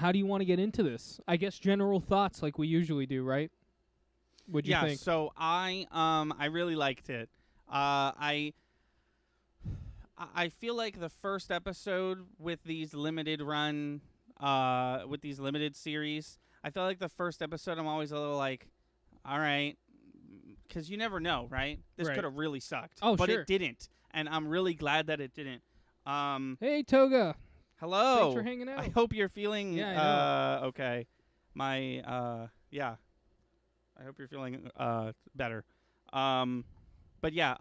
how do you want to get into this? I guess general thoughts like we usually do, right? What'd you think? Yeah, so I really liked it. I feel like the first episode with these limited series, I feel like the first episode I'm always a little like, all right, because you never know, right? This Right. could have really sucked. Oh, but sure. it didn't, and I'm really glad that it didn't. Hey, Toga. Hello. Thanks for hanging out. I hope you're feeling Yeah, I okay. Yeah. I hope you're feeling better. But yeah,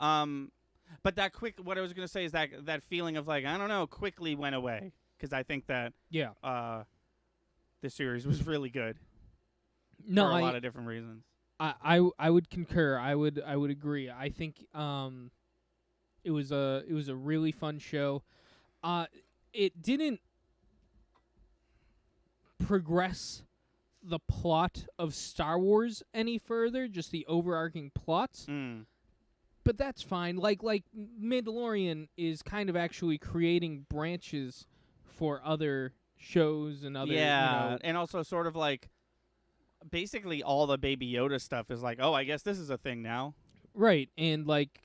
but what I was going to say is that feeling of like, I don't know, quickly went away because I think that this series was really good. No, for a lot of different reasons. I would concur. I would agree. I think it was a really fun show. It didn't progress the plot of Star Wars any further, just the overarching plots. But that's fine. Like Mandalorian is kind of actually creating branches for other shows and other and also sort of like basically all the Baby Yoda stuff is like, oh, I guess this is a thing now. Right, and like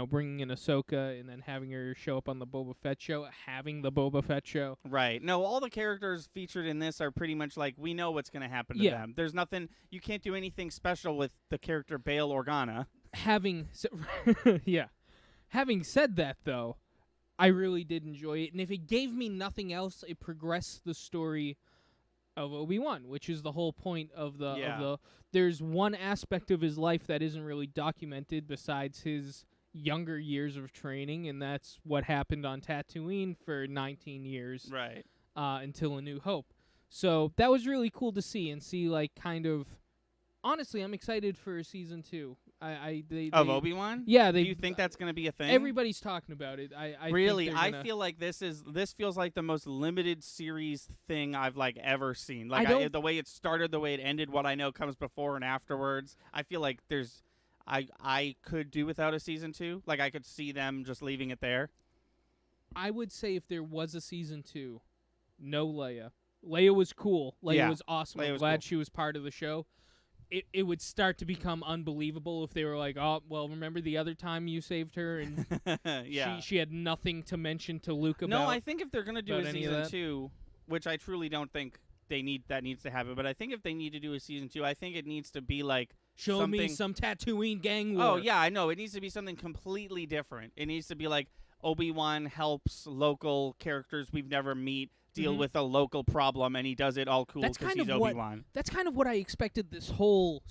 bringing in Ahsoka and then having her show up on the Boba Fett show, having the Boba Fett show. Right. No, all the characters featured in this are pretty much like, we know what's going to happen to them. There's nothing, you can't do anything special with the character Bail Organa. Having said that, though, I really did enjoy it. And if it gave me nothing else, it progressed the story of Obi-Wan, which is the whole point of the there's one aspect of his life that isn't really documented besides his younger years of training, and that's what happened on Tatooine for 19 years, right? Until A New Hope. So that was really cool to see, and see like kind of. Honestly, I'm excited for season 2. Of Obi-Wan? Yeah, do you think that's going to be a thing? Everybody's talking about it. I feel like this feels like the most limited series thing I've like ever seen. Like the way it started, the way it ended, what I know comes before and afterwards. I feel like I could do without a season 2. Like I could see them just leaving it there. I would say if there was a season 2, no Leia. Leia was cool. Leia was awesome. I'm glad she was part of the show. It would start to become unbelievable if they were like, oh, well, remember the other time you saved her and she had nothing to mention to Luke about. No, I think if they're going to do a season 2, which I truly don't think that needs to happen, but I think if they need to do a season 2, I think it needs to be like Show me some Tatooine gang war. Oh, yeah, I know. It needs to be something completely different. It needs to be like Obi-Wan helps local characters we've never met deal with a local problem, and he does it all cool because he's Obi-Wan. That's kind of what I expected this whole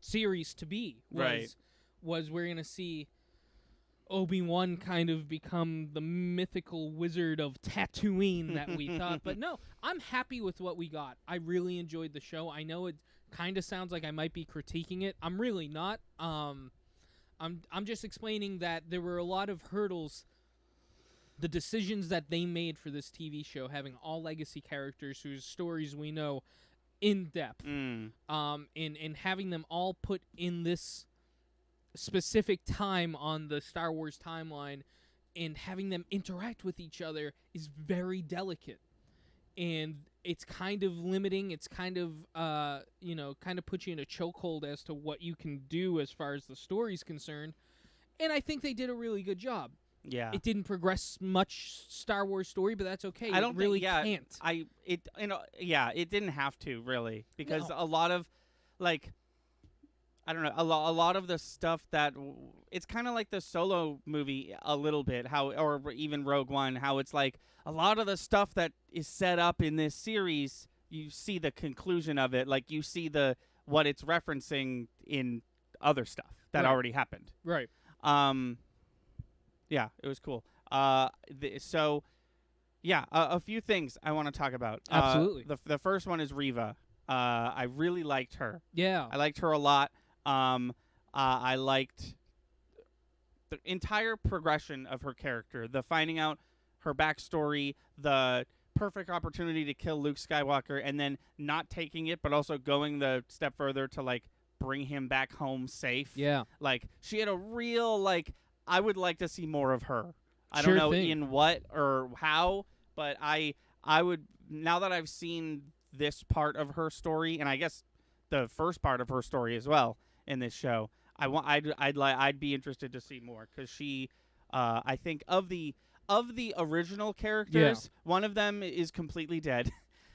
series to be. Was we're going to see Obi-Wan kind of become the mythical wizard of Tatooine that we thought. But no, I'm happy with what we got. I really enjoyed the show. I know it kind of sounds like I might be critiquing it. I'm really not. I'm just explaining that there were a lot of hurdles. The decisions that they made for this TV show, having all legacy characters whose stories we know in depth, and having them all put in this specific time on the Star Wars timeline, and having them interact with each other is very delicate, and it's kind of limiting. It's kind of kind of puts you in a chokehold as to what you can do as far as the story's concerned, and I think they did a really good job. Yeah, it didn't progress much Star Wars story, but that's okay. I don't really can't. It didn't have to really, because a lot of, like, I don't know, a lot of the stuff that it's kind of like the Solo movie a little bit, or even Rogue One, how it's like a lot of the stuff that is set up in this series, you see the conclusion of it, like you see what it's referencing in other stuff that already happened. Right. Yeah, it was cool. A few things I want to talk about. Absolutely. The first one is Reva. I really liked her. Yeah. I liked her a lot. I liked the entire progression of her character, the finding out her backstory, the perfect opportunity to kill Luke Skywalker, and then not taking it, but also going the step further to, like, bring him back home safe. Yeah. Like, she had a real, like, I would like to see more of her. I don't know in what or how, But I would, now that I've seen this part of her story, and I guess the first part of her story as well in this show, I'd be interested to see more, because she, I think of the original characters, one of them is completely dead.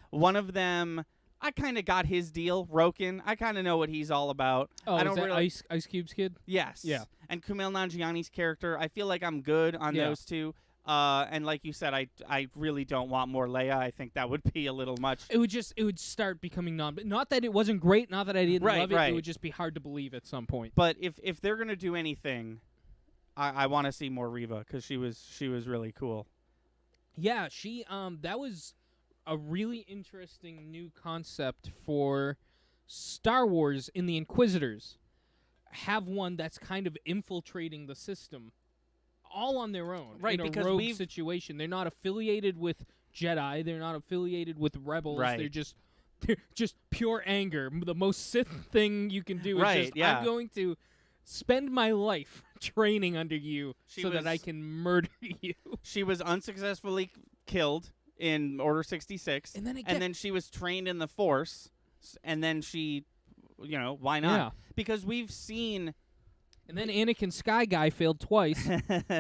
One of them, I kind of got his deal. Roken, I kind of know what he's all about. Oh, I don't is that really... Ice Cube's kid? Yes. Yeah. And Kumail Nanjiani's character, I feel like I'm good on those two. And like you said, I really don't want more Leia. I think that would be a little much. It would start becoming not that it wasn't great, not that I didn't love it. It would just be hard to believe at some point. But if they're gonna do anything, I want to see more Reva, because she was really cool. Yeah, she that was a really interesting new concept for Star Wars in the Inquisitors. Have one that's kind of infiltrating the system, all on their own, right? In because a rogue situation. They're not affiliated with Jedi. They're not affiliated with rebels. Right. They're just pure anger. The most Sith thing you can do is just, I'm going to spend my life training under you that I can murder you. She was unsuccessfully killed in Order 66, and then she was trained in the Force, and then she, why not? Yeah. Because we've seen... And then Anakin Sky Guy failed twice.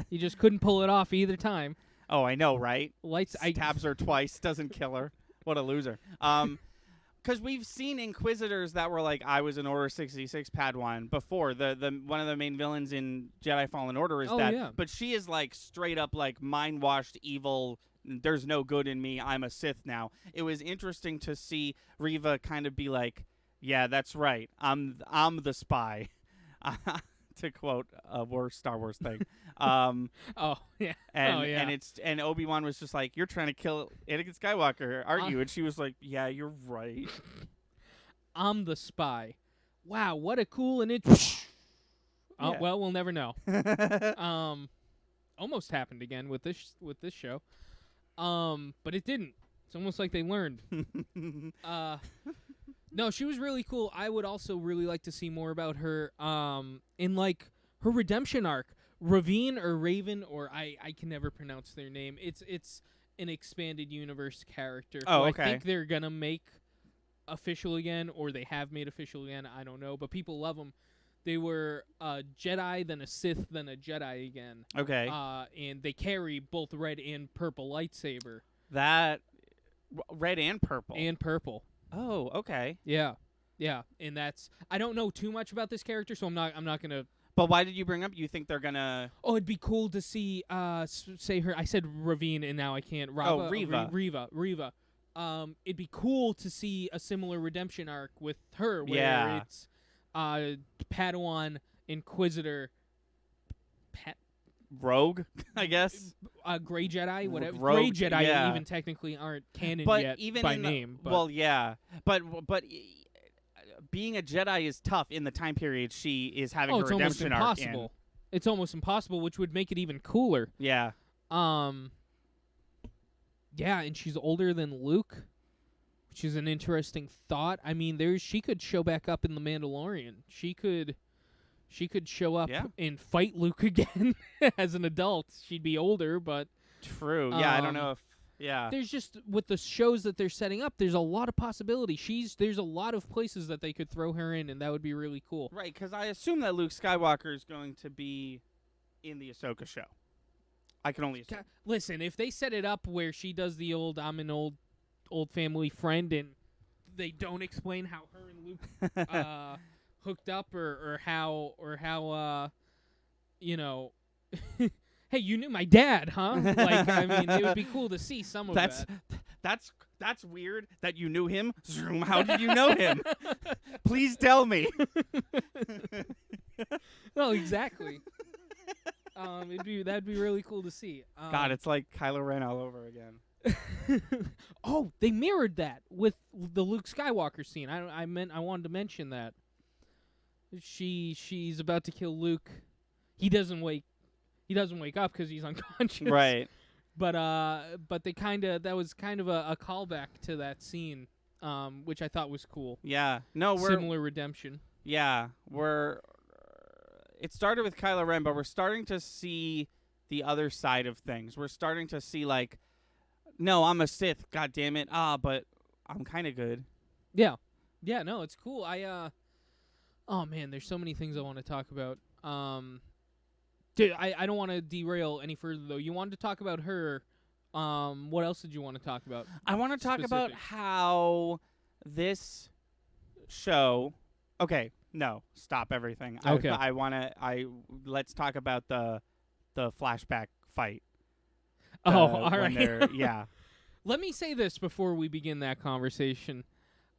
He just couldn't pull it off either time. Oh, I know, right? Stabs her twice, doesn't kill her. What a loser. Because we've seen Inquisitors that were like, I was an Order 66 Padawan before. The one of the main villains in Jedi Fallen Order is that. Yeah. But she is like straight up like mind-washed evil. There's no good in me. I'm a Sith now. It was interesting to see Reva kind of be like, yeah, that's right. I'm the spy. To quote a worse Star Wars thing. Oh yeah. And Obi-Wan was just like, you're trying to kill Anakin Skywalker, aren't you? And she was like, yeah, you're right. I'm the spy. Wow, what a cool and well, we'll never know. Almost happened again with this show. But it didn't. It's almost like they learned. No, she was really cool. I would also really like to see more about her in like her redemption arc. Ravine or Raven, or I can never pronounce their name. It's an expanded universe character. Oh, okay. I think they're gonna make official again, or they have made official again. I don't know, but people love them. They were a Jedi, then a Sith, then a Jedi again. Okay. And they carry both red and purple lightsaber. That red and purple. And purple. Oh, okay. Yeah, and I don't know too much about this character, so I'm not gonna. But why did you bring up? You think they're gonna? Oh, it'd be cool to see. Say her. I said Ravine, and now I can't. Reva. Reva. It'd be cool to see a similar redemption arc with her, where it's Padawan, Inquisitor, Rogue, I guess. Gray Jedi, whatever. Rogue, Gray Jedi even technically aren't canon yet even by name. But. Well, yeah, but being a Jedi is tough in the time period she is having her redemption arc in. It's almost impossible, which would make it even cooler. Yeah. Yeah, and she's older than Luke, which is an interesting thought. I mean, she could show back up in The Mandalorian. She could show up and fight Luke again as an adult. She'd be older, but... True. Yeah, I don't know if... Yeah. There's just, with the shows that they're setting up, there's a lot of possibility. There's a lot of places that they could throw her in, and that would be really cool. Right, because I assume that Luke Skywalker is going to be in the Ahsoka show. I can only assume. Listen, if they set it up where she does the old, I'm an old family friend, and they don't explain how her and Luke... hooked up or how hey, you knew my dad, huh? Like, I mean, it would be cool to see some of that. That's weird that you knew him. Zoom, how did you know him? Please tell me. No, exactly. That'd be really cool to see. God, it's like Kylo Ren all over again. Oh, they mirrored that with the Luke Skywalker scene. I wanted to mention that. She's about to kill Luke. He doesn't wake up because he's unconscious. Right. But that was kind of a callback to that scene, which I thought was cool. Yeah. No, similar redemption. Yeah, it started with Kylo Ren, but we're starting to see the other side of things. We're starting to see like no, I'm a Sith. God damn it. But I'm kind of good. Yeah. Yeah, no, it's cool. Oh man, there's so many things I want to talk about. Dude, I don't want to derail any further though. You wanted to talk about her. What else did you want to talk about? I want to talk about how this show. Okay, no, stop everything. Okay. Let's talk about the flashback fight. All right. Yeah. Let me say this before we begin that conversation.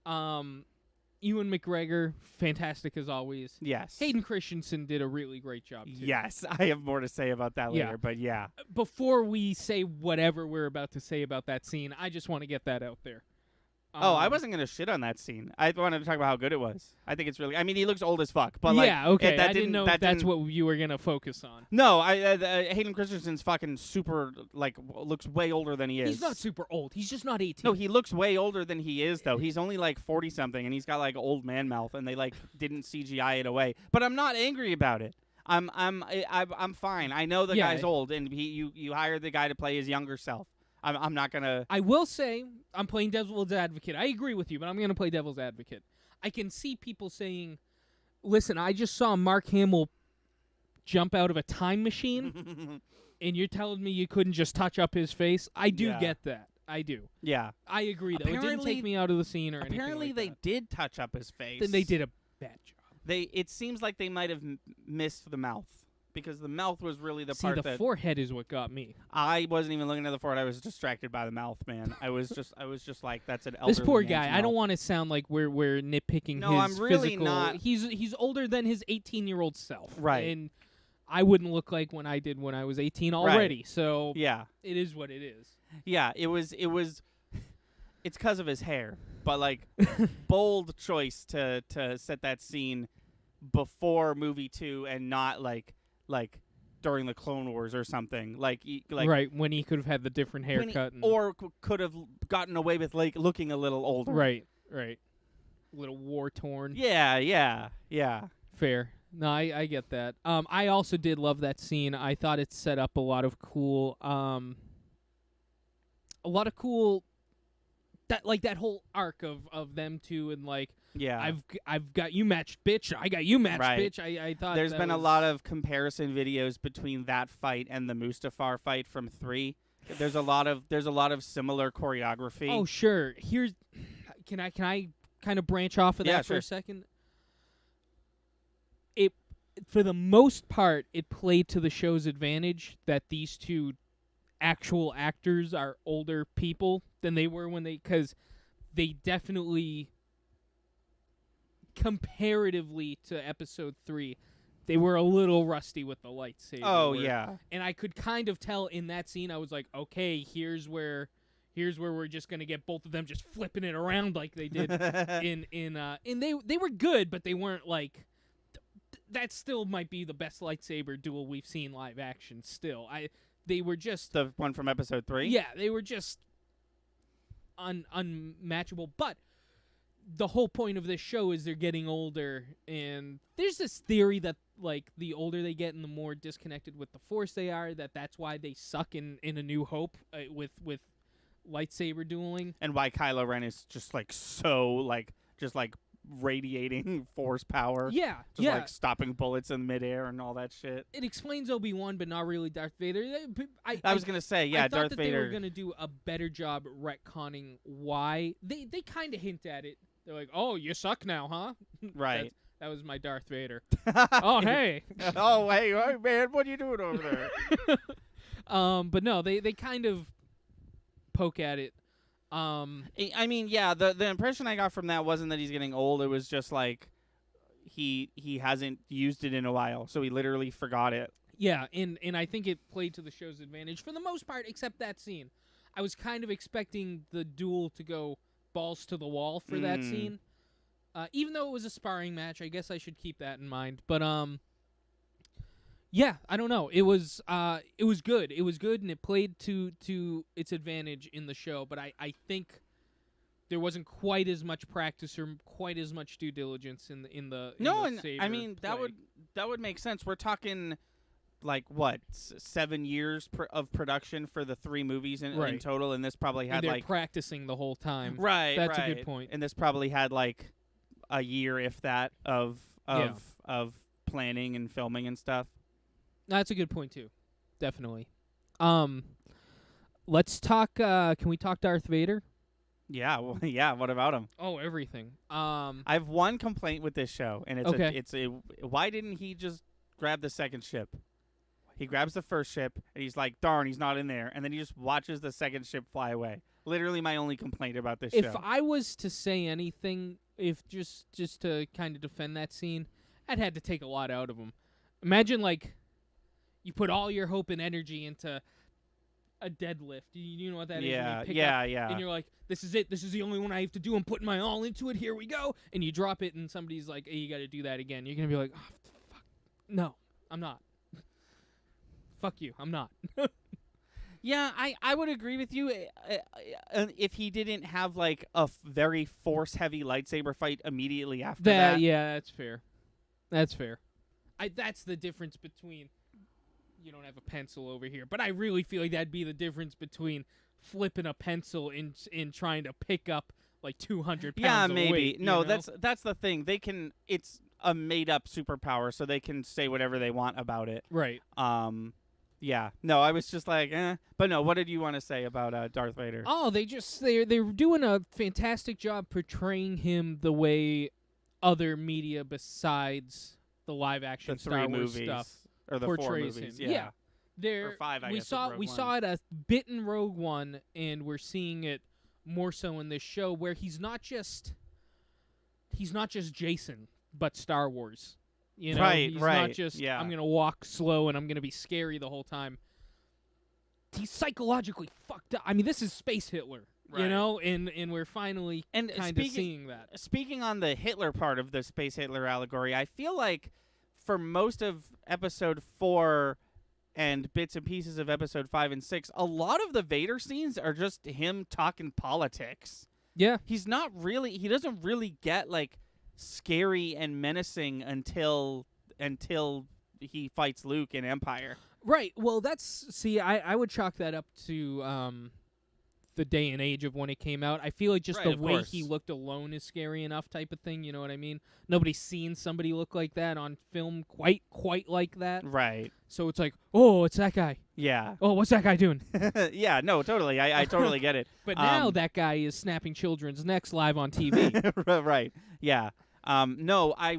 Ewan McGregor, fantastic as always. Yes. Hayden Christensen did a really great job, too. Yes, I have more to say about that later, but yeah. Before we say whatever we're about to say about that scene, I just want to get that out there. I wasn't going to shit on that scene. I wanted to talk about how good it was. I think it's really... I mean, he looks old as fuck, but okay. I didn't know if that's what you were going to focus on. No, Hayden Christensen's fucking super, looks way older than he is. He's not super old. He's just not 18. No, he looks way older than he is, though. He's only 40-something, and he's got old man mouth, and they didn't CGI it away. But I'm not angry about it. I'm fine. I know the guy's old, and you hired the guy to play his younger self. I'm not gonna. I will say I'm playing devil's advocate. I agree with you, but I'm gonna play devil's advocate. I can see people saying, "Listen, I just saw Mark Hamill jump out of a time machine, and you're telling me you couldn't just touch up his face." I do get that. I do. Yeah. I agree. Though it didn't take me out of the scene or anything. Apparently, they did touch up his face. Then they did a bad job. It seems like they might have missed the mouth. Because the mouth was really the part that... See, the forehead is what got me. I wasn't even looking at the forehead. I was distracted by the mouth, man. I was just like, that's an elderly This poor guy. man's I don't mouth. want to sound like we're nitpicking No, his I'm really physical... not. He's older than his 18-year-old self. Right. And I wouldn't look like when I did when I was 18 already. Right. So yeah, it is what it is. Yeah, it was. It's because of his hair, but bold choice to set that scene before movie 2 and not like during the Clone Wars or something. Right, when he could have had the different haircut. Or could have gotten away with looking a little older. Right. A little war-torn. Yeah. Fair. No, I get that. I also did love that scene. I thought it set up a lot of cool... that whole arc of them two and yeah, I've got you matched, bitch. I got you matched, right. bitch. I thought there's been a lot of comparison videos between that fight and the Mustafar fight from 3. There's a lot of similar choreography. Oh sure. Can I kind of branch off of that for sure. a second? It for the most part it played to the show's advantage that these two actual actors are older people than they were because they definitely, comparatively to episode 3, they were a little rusty with the lightsaber. Oh yeah, and I could kind of tell in that scene. I was like, okay, here's where we're just gonna get both of them just flipping it around like they did and they were good, but they weren't like. That still might be the best lightsaber duel we've seen live action. Still, they were just the one from episode 3. Yeah, they were just unmatchable. But the whole point of this show is they're getting older, and there's this theory that the older they get and the more disconnected with the Force they are, that's why they suck in A New Hope with lightsaber dueling, and why Kylo Ren is just so radiating Force power. Yeah, just stopping bullets in midair and all that shit. It explains Obi-Wan, but not really Darth Vader. I was gonna say, yeah, I thought Darth that Vader. They were gonna do a better job retconning why they kind of hint at it. They're like, "Oh, you suck now, huh?" Right. That was my Darth Vader. Oh, hey. Oh, hey, man, what are you doing over there? But no, they kind of poke at it. I mean, yeah, the impression I got from that wasn't that he's getting old. It was just he hasn't used it in a while, so he literally forgot it. Yeah, and I think it played to the show's advantage for the most part, except that scene. I was kind of expecting the duel to go balls to the wall for that scene. Even though it was a sparring match, I guess I should keep that in mind. But yeah, I don't know. It was good. It was good, and it played to its advantage in the show. But I think there wasn't quite as much practice or quite as much due diligence in the no, and saber I mean play. that would make sense. We're talking like what 7 years of production for the 3 movies in total, and this probably had and they're like practicing the whole time. Right, That's right. a good point. And this probably had like a year, if that, of planning and filming and stuff. That's a good point too, definitely. Let's talk. Can we talk Darth Vader? Yeah, well, yeah. What about him? Oh, everything. I have one complaint with this show, and it's why didn't he just grab the second ship? He grabs the first ship, and he's like, darn, he's not in there. And then he just watches the second ship fly away. Literally my only complaint about this show. If I was to say anything, if just to kind of defend that scene, I'd had to take a lot out of him. Imagine, like, you put all your hope and energy into a deadlift. You know what that is? Yeah, when you pick yeah, up, yeah. And you're like, this is it. This is the only one I have to do. I'm putting my all into it. Here we go. And you drop it, and somebody's like, hey, you got to do that again. You're going to be like, oh, fuck. No, I'm not. Fuck you. I'm not. Yeah, I would agree with you if he didn't have, like, a very force-heavy lightsaber fight immediately after that. Yeah, that's fair. That's fair. That's the difference between... You don't have a pencil over here, but I really feel like that'd be the difference between flipping a pencil in trying to pick up like 200 pounds. Yeah, of maybe. weight, No, you know? that's the thing. They can. It's a made up superpower, so they can say whatever they want about it. Right. Yeah. No, I was just like, But no, what did you want to say about Darth Vader? Oh, they're doing a fantastic job portraying him the way other media besides the live action The 3 Star Wars movies. stuff Or the 4 portrays movies, him. yeah. There, or 5, I we guess, saw with we Rogue saw One. it a bit in Rogue One, and we're seeing it more so in this show, where he's not just Jason, but Star Wars. You know, Right, he's right, not just yeah. I'm gonna walk slow and I'm gonna be scary the whole time. He's psychologically fucked up. I mean, this is Space Hitler, you Right. know, and we're finally And kind of seeing that. Speaking on the Hitler part of the Space Hitler allegory, I feel like for most of Episode 4 and bits and pieces of Episode 5 and 6, a lot of the Vader scenes are just him talking politics. Yeah. He doesn't really get, like, scary and menacing until he fights Luke in Empire. Right. Well, I would chalk that up to the day and age of when it came out. I feel like just Right, the of way course. he looked alone is scary enough type of thing, you know what I mean? Nobody's seen somebody look like that on film quite like that. Right. So it's like, oh, it's that guy. Yeah. Oh, what's that guy doing? Yeah, no, totally. I totally get it. But now that guy is snapping children's necks live on TV. Right. Yeah. No, I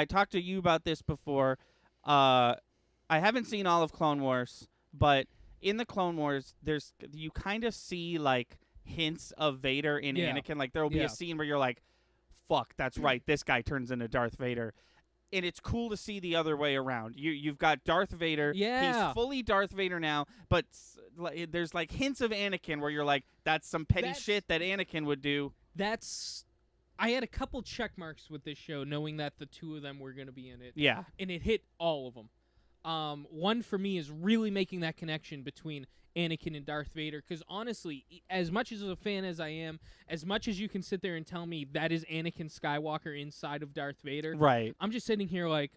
talked to you about this before. I haven't seen all of Clone Wars, but in the Clone Wars, you kind of see like hints of Vader in Anakin. Like there will be a scene where you're like, "Fuck, that's right. This guy turns into Darth Vader." And it's cool to see the other way around. You've got Darth Vader. Yeah. He's fully Darth Vader now, but there's like hints of Anakin where you're like, "That's some petty shit that Anakin would do." I had a couple check marks with this show, knowing that the two of them were going to be in it. Yeah. And it hit all of them. One for me is really making that connection between Anakin and Darth Vader, because honestly, as much as a fan as I am, as much as you can sit there and tell me that is Anakin Skywalker inside of Darth Vader, right? I'm just sitting here like,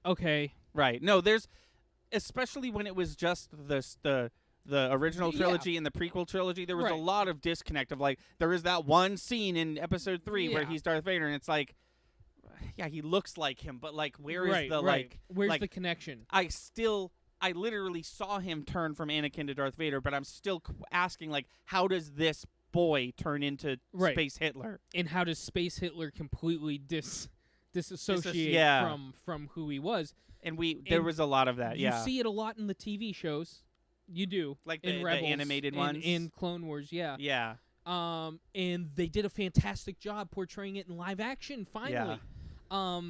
okay, right. No, there's especially when it was just the original trilogy and the prequel trilogy, there was a lot of disconnect of like there is that one scene in Episode 3 where he's Darth Vader, and it's like, yeah, he looks like him, but like where's the connection? I literally saw him turn from Anakin to Darth Vader, but I'm still asking, like, how does this boy turn into Space Hitler? And how does Space Hitler completely disassociate from who he was? And there was a lot they You see it a lot in the TV shows. You do. Like in the Rebels, animated ones? In Clone Wars, yeah. Yeah. And they did a fantastic job portraying it in live action, finally. Yeah.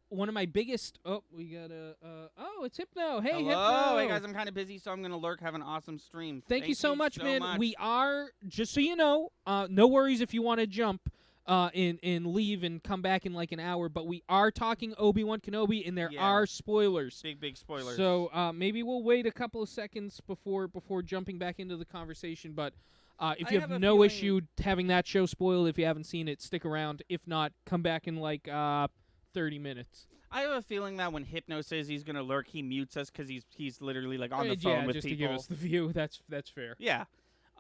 One of my biggest. Oh, we got it's Hypno. Hey, Hello. Hypno. Hey guys, I'm kind of busy, so I'm gonna lurk. Have an awesome stream. Thank you so much, man. We are, just so you know, no worries if you want to jump and leave and come back in like an hour, but we are talking Obi-Wan Kenobi, and there are spoilers. Big spoilers. So maybe we'll wait a couple of seconds before jumping back into the conversation, but. If you have no issue having that show spoiled, if you haven't seen it, stick around. If not, come back in like 30 30 minutes. I have a feeling that when Hypno says he's gonna lurk, he mutes us because he's literally like on the phone with just people. to give us the view. That's fair. Yeah.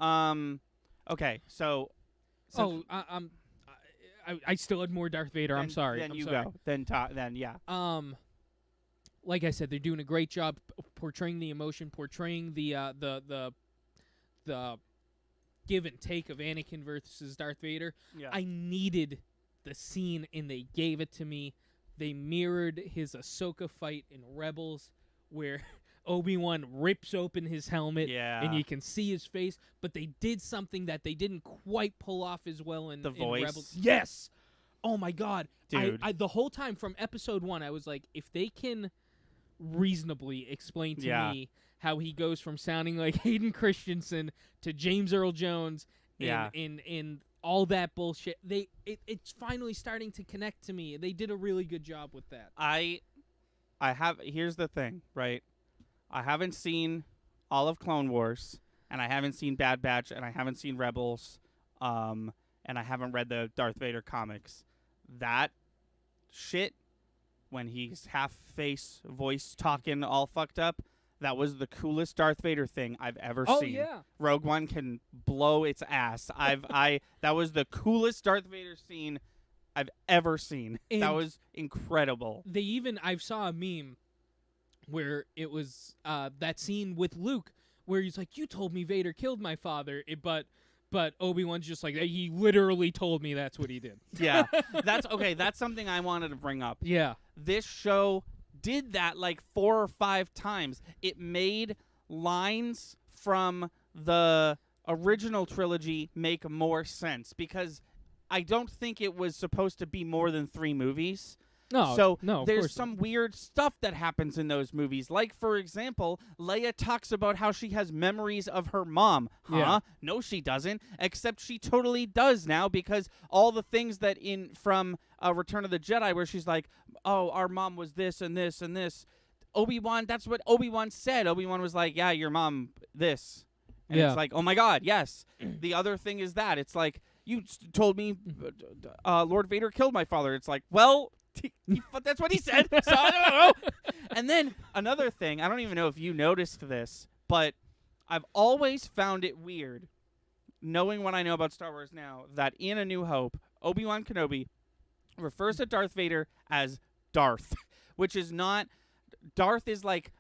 Okay. So. I still had more Darth Vader. I'm sorry. Then I'm you sorry. go. Then yeah. Like I said, they're doing a great job portraying the emotion, portraying the give and take of Anakin versus Darth Vader. Yeah. I needed the scene, and they gave it to me. They mirrored his Ahsoka fight in Rebels, where Obi-Wan rips open his helmet, and you can see his face. But they did something that they didn't quite pull off as well in voice. Rebels. Yes. Oh my God, dude! I the whole time from Episode 1, I was like, if they can reasonably explain to me how he goes from sounding like Hayden Christensen to James Earl Jones, in all that bullshit, it's finally starting to connect to me. They did a really good job with that. Here's the thing, right? I haven't seen all of Clone Wars, and I haven't seen Bad Batch, and I haven't seen Rebels, and I haven't read the Darth Vader comics. That shit, when he's half-face voice talking all fucked up, that was the coolest Darth Vader thing I've ever seen. Oh, yeah. Rogue One can blow its ass. That was the coolest Darth Vader scene I've ever seen. And that was incredible. I saw a meme where it was that scene with Luke where he's like, "You told me Vader killed my father," but Obi-Wan's just like, "He literally told me that's what he did." Yeah. That's something I wanted to bring up. Yeah. This show did that like 4 or 5 times. It made lines from the original trilogy make more sense because I don't think it was supposed to be more than 3 movies. No, there's some weird stuff that happens in those movies. Like, for example, Leia talks about how she has memories of her mom. Yeah. No, she doesn't. Except she totally does now because all the things that from Return of the Jedi where she's like, oh, our mom was this and this and this. Obi-Wan, that's what Obi-Wan said. Obi-Wan was like, yeah, your mom, this. And it's like, oh my God, yes. The other thing is that. It's like, you told me Lord Vader killed my father. It's like, well... that's what he said, so I don't know. And then another thing, I don't even know if you noticed this, but I've always found it weird, knowing what I know about Star Wars now, that in A New Hope, Obi-Wan Kenobi refers to Darth Vader as Darth, which is not... Darth is like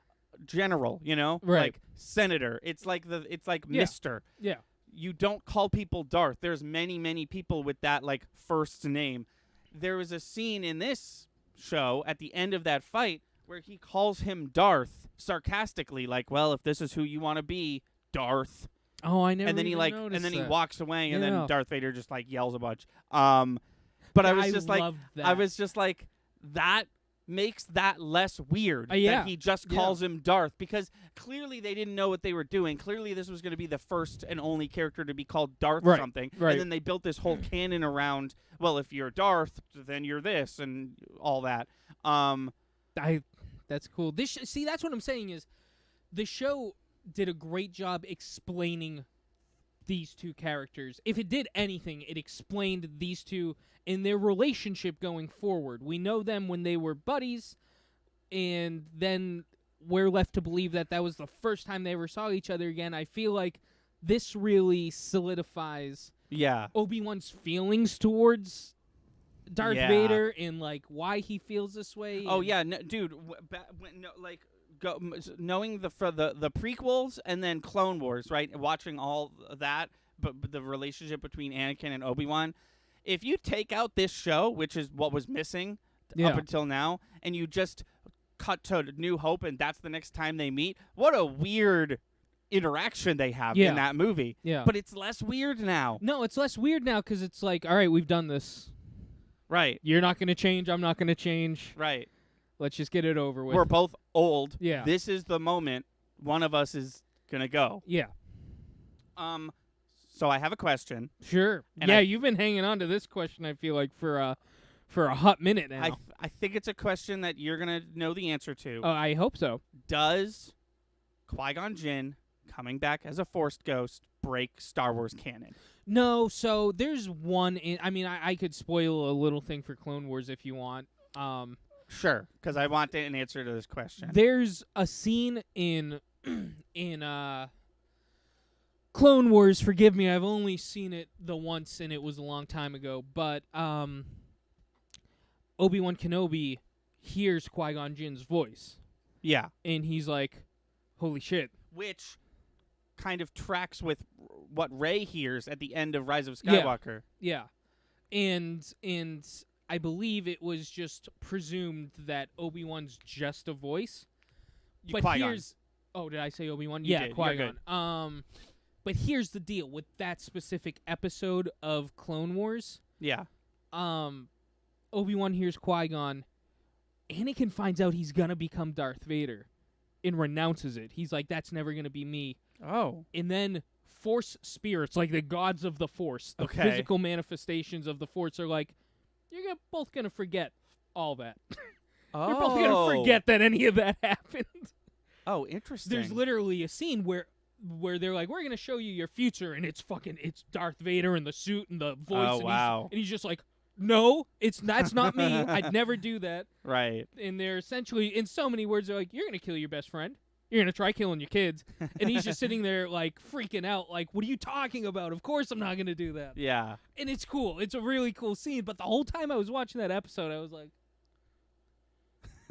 general, Right. Like senator. It's like Mr. Yeah. You don't call people Darth. There's many, many people with that like first name. There was a scene in this show at the end of that fight where he calls him Darth sarcastically, like, "Well, if this is who you want to be, Darth." Oh, I never. And then he he walks away, and then Darth Vader just like yells a bunch. But I was just like, that makes that less weird that he just calls him Darth, because clearly they didn't know what they were doing. Clearly this was going to be the first and only character to be called Darth something. Right. And then they built this whole canon around, well, if you're Darth, then you're this and all that. That's cool. See, that's what I'm saying is the show did a great job explaining these two characters. If it did anything, it explained these two in their relationship going forward. We know them when they were buddies, and then we're left to believe that was the first time they ever saw each other again. I feel like this really solidifies Obi-Wan's feelings towards Darth Vader and like why he feels this way. Oh yeah, no, dude, knowing the prequels and then Clone Wars, right? Watching all that, but the relationship between Anakin and Obi-Wan. If you take out this show, which is what was missing up until now, and you just cut to New Hope and that's the next time they meet, what a weird interaction they have in that movie. Yeah. But it's less weird now. No, it's less weird now because it's like, all right, we've done this. Right. You're not going to change. I'm not going to change. Right. Let's just get it over with. We're both old. Yeah. This is the moment one of us is going to go. Yeah. So I have a question. Sure. And you've been hanging on to this question, I feel like, for a hot minute now. I think it's a question that you're going to know the answer to. Oh, I hope so. Does Qui-Gon Jinn coming back as a Force ghost break Star Wars canon? No, so there's one... I could spoil a little thing for Clone Wars if you want. Sure, because I want an answer to this question. There's a scene in Clone Wars. Forgive me, I've only seen it the once, and it was a long time ago. But Obi-Wan Kenobi hears Qui-Gon Jinn's voice. Yeah, and he's like, "Holy shit!" Which kind of tracks with what Rey hears at the end of Rise of Skywalker. Yeah. And I believe it was just presumed that Obi-Wan's just a voice. But Qui-Gon. here's... Oh, did I say Obi-Wan? You Yeah, did. Qui-Gon. But here's the deal with that specific episode of Clone Wars. Yeah. Obi-Wan hears Qui-Gon. Anakin finds out he's going to become Darth Vader and renounces it. He's like, that's never going to be me. Oh. And then Force spirits, like the gods of the Force, the physical manifestations of the Force, are like, you're both going to forget all that. Oh. You're both going to forget that any of that happened. Oh, interesting. There's literally a scene where they're like, we're going to show you your future, and it's Darth Vader in the suit and the voice. Oh, wow. And he's just like, no, that's not me. I'd never do that. Right. And they're essentially, in so many words, they're like, you're going to kill your best friend. You're going to try killing your kids. And he's just sitting there, like, freaking out, like, what are you talking about? Of course I'm not going to do that. Yeah. And it's cool. It's a really cool scene. But the whole time I was watching that episode, I was like,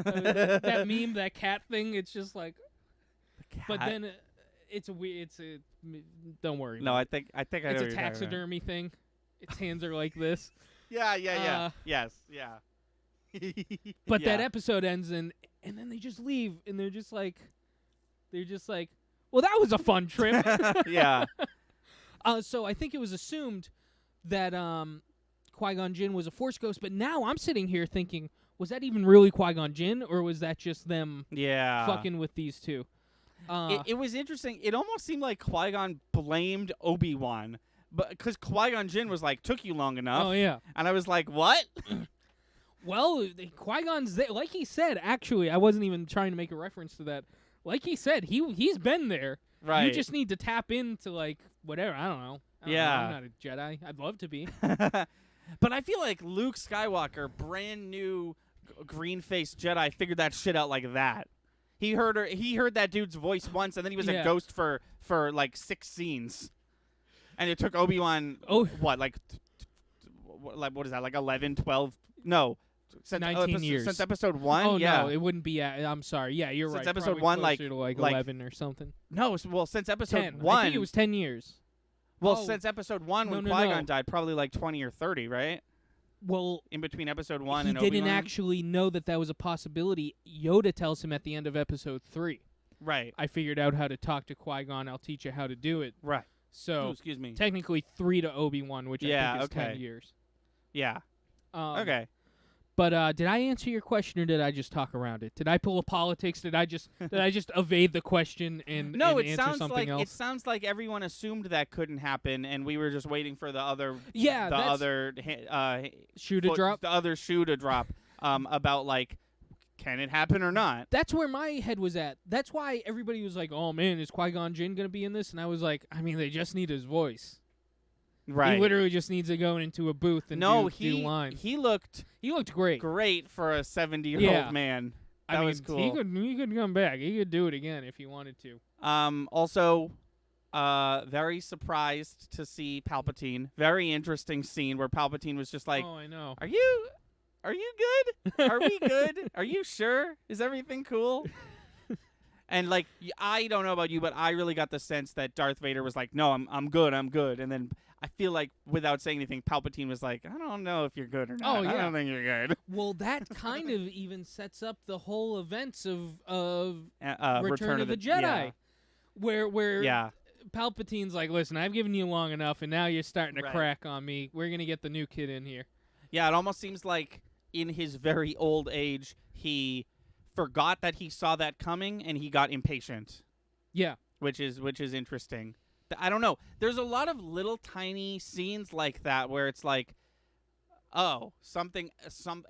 that meme, that cat thing, it's just like, but then it's a weird, don't worry. No, I think I know what you're it's a talking about. taxidermy thing. Its hands are like this. Yeah. Yes, yeah. But that episode ends, and then they just leave, and they're just like, well, that was a fun trip. Yeah. So I think it was assumed that Qui-Gon Jinn was a Force ghost, but now I'm sitting here thinking, was that even really Qui-Gon Jinn, or was that just them fucking with these two? It was interesting. It almost seemed like Qui-Gon blamed Obi-Wan, but because Qui-Gon Jinn was like, took you long enough. Oh, yeah. And I was like, what? Well, Qui-Gon's there. Like he said, actually, I wasn't even trying to make a reference to that. Like he said, he's been there. Right. You just need to tap into, like, whatever. I don't know. I'm not a Jedi. I'd love to be. But I feel like Luke Skywalker, brand new green-faced Jedi, figured that shit out like that. He heard that dude's voice once, and then he was a ghost for like 6 scenes. And it took Obi-Wan, what is that, like 11, 12? No. Since 19 years. Since episode 1? Oh, yeah. no, it wouldn't be. I'm sorry. Yeah, you're right. Since episode Probably 1, like to 11 or something. No, well, since episode 10. 1. I think it was 10 years. Well, since episode 1, when Qui-Gon died, probably like 20 or 30, right? Well, in between episode 1 and Obi-Wan? He didn't actually know that was a possibility. Yoda tells him at the end of episode 3. Right. I figured out how to talk to Qui-Gon. I'll teach you how to do it. Right. So, excuse me. Technically 3 to Obi-Wan, which I think is 10 years. Yeah. Okay. But did I answer your question, or did I just talk around it? Did I pull a politics? Did I just evade the question and answer something else? It sounds like everyone assumed that couldn't happen, and we were just waiting for the other shoe to drop. The other shoe to drop. About like, can it happen or not? That's where my head was at. That's why everybody was like, "Oh man, is Qui-Gon Jinn gonna be in this?" And I was like, I mean, they just need his voice. Right. He literally just needs to go into a booth and do lines. He looked great. Great for a 70-year-old man. That was cool. He could come back. He could do it again if he wanted to. Also, very surprised to see Palpatine. Very interesting scene where Palpatine was just like, "Oh, I know. Are you good? Are we good? Are you sure? Is everything cool?" And like, I don't know about you, but I really got the sense that Darth Vader was like, "No, I'm good. And then I feel like, without saying anything, Palpatine was like, "I don't know if you're good or not. Oh, yeah. I don't think you're good." Well, that kind of even sets up the whole events of Return of the Jedi, where Palpatine's like, "Listen, I've given you long enough, and now you're starting to crack on me. We're gonna get the new kid in here." Yeah, it almost seems like in his very old age, he forgot that he saw that coming, and he got impatient. Yeah, which is interesting. I don't know. There's a lot of little tiny scenes like that where it's like, oh,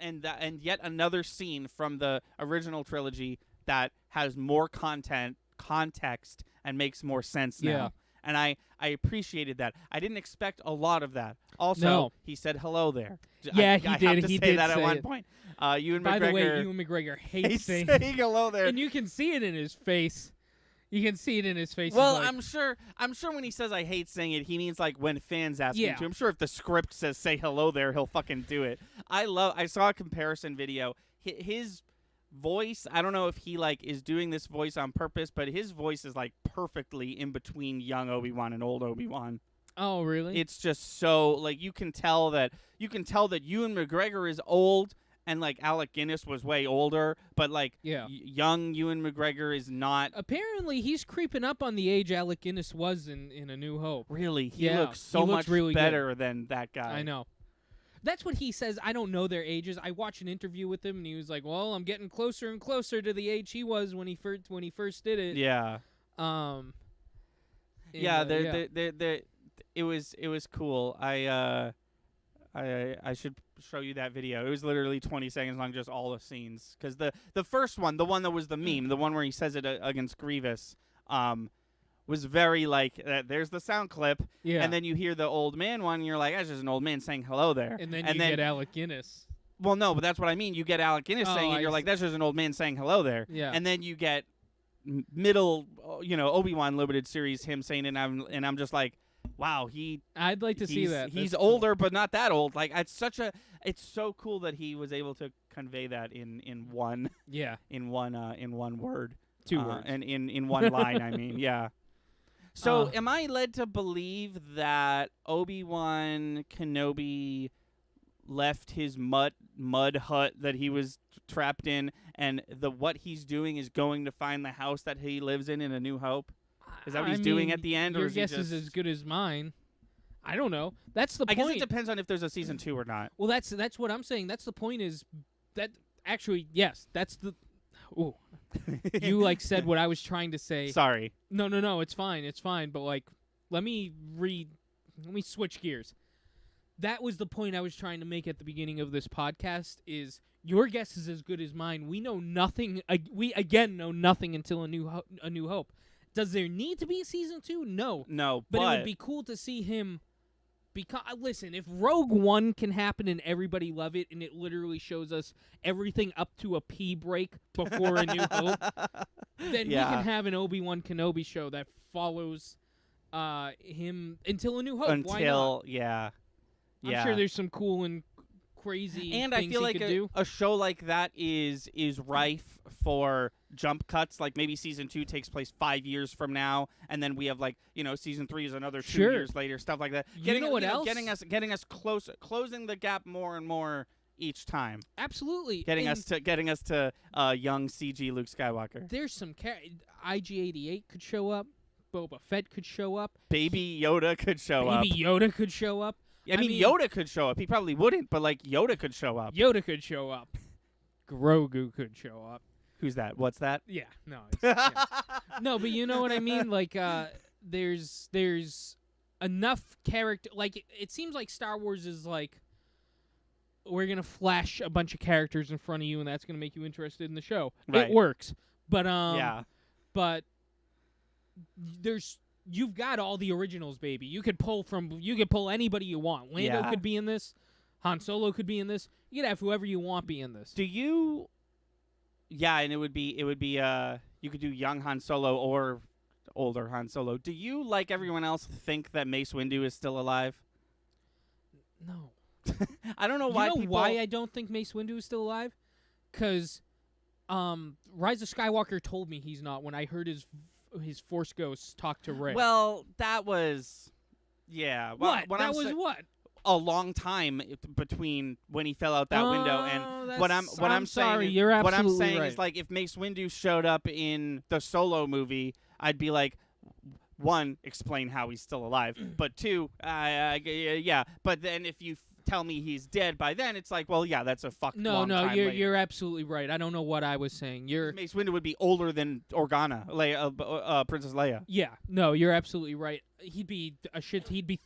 and yet another scene from the original trilogy that has more context, and makes more sense now. and I appreciated that. I didn't expect a lot of that. Also, No. he said hello there. Yeah, I he did. have to He say did that say at one it. point. Ewan By McGregor. the way, Ewan McGregor hates saying hello there. and you can see it in his face. You can see it in his face. Well, He's like, I'm sure when he says I hate saying it, he means like when fans ask him Yeah. to. I'm sure if the script says say hello there, he'll fucking do it. I saw a comparison video. His voice, I don't know if he like is doing this voice on purpose, but his voice is like perfectly in between young Obi-Wan and old Obi-Wan. oh, really? It's just so like you can tell that Ewan McGregor is old. And, like, Alec Guinness was way older, but, like, Yeah. Young Ewan McGregor is not. Apparently, he's creeping up on the age Alec Guinness was in A New Hope. Really? He Yeah, looks so he looks much really better than that guy. I know. That's what he says. I don't know their ages. I watched an interview with him, and he was like, "Well, I'm getting closer and closer to the age he was when he first did it." Yeah. And, Yeah, yeah. it was cool. I should show you that video. It was literally 20 seconds long, just all the scenes. Because the first one, the one that was the meme, the one where he says it against Grievous, was very like, there's the sound clip, Yeah. and then you hear the old man one, and you're like, that's just an old man saying hello there. And then you get Alec Guinness. Well, no, but that's what I mean. You get Alec Guinness saying it, you're like, that's just an old man saying hello there. Yeah. And then you get middle, Obi-Wan limited series, him saying it, and I'm just like, wow, I'd like to see that. He's That's older, but not that old. Like it's so cool that he was able to convey that in one Yeah. in one word, 2 words. and in one line. I mean, yeah. So, am I led to believe that Obi-Wan Kenobi left his mud hut that he was trapped in, and what he's doing is going to find the house that he lives in A New Hope? Is that what he's doing at the end? Your or is guess he just... is as good as mine. I don't know. That's the point. I guess it depends on if there's a season 2 or not. Well, that's what I'm saying. That's the point. Is that actually yes? That's the. Ooh, you like said what I was trying to say. Sorry. No. It's fine. It's fine. But like, let me switch gears. That was the point I was trying to make at the beginning of this podcast. Is your guess is as good as mine? We know nothing. We again know nothing until A New Hope. Does there need to be a season 2? No. But it would be cool to see him. Because listen, if Rogue One can happen and everybody love it, and it literally shows us everything up to a pee break before A New Hope, then we can have an Obi-Wan Kenobi show that follows him until A New Hope. Why not? Yeah. I'm sure there's some cool and crazy and things I feel like a show like that is rife for jump cuts. Like maybe season 2 takes place 5 years from now, and then we have like season 3 is another 2 years later, stuff like that. Getting us close, closing the gap more and more each time. Absolutely, getting us to young CG Luke Skywalker. There's some IG-88 could show up. Boba Fett could show up. Baby Yoda could show up. Baby Yoda could show up. I mean, Yoda could show up. He probably wouldn't, but like Yoda could show up. Yoda could show up. Grogu could show up. Who's that? What's that? Yeah, no. Yeah. No, but you know what I mean? Like, there's enough character. Like, it seems like Star Wars is like, we're going to flash a bunch of characters in front of you, and that's going to make you interested in the show. Right. It works. But, yeah. But you've got all the originals, baby. You could pull anybody you want. Lando could be in this. Han Solo could be in this. You could have whoever you want be in this. Do you? Yeah, and it would be you could do young Han Solo or older Han Solo. Do you, like everyone else, think that Mace Windu is still alive? No. I don't know why. You know why I don't think Mace Windu is still alive? Because Rise of Skywalker told me he's not when I heard his Force ghosts talk to Rey. Well, that was what? What? A long time between when he fell out that window and what I'm sorry, saying. You're absolutely what I'm saying right. is like if Mace Windu showed up in the Solo movie, I'd be like, 1, explain how he's still alive, but 2, yeah. But then if you tell me he's dead by then, it's like, well, yeah, that's a long time later. You're absolutely right. I don't know what I was saying. Mace Windu would be older than Organa, Princess Leia. Yeah, no, you're absolutely right. He'd be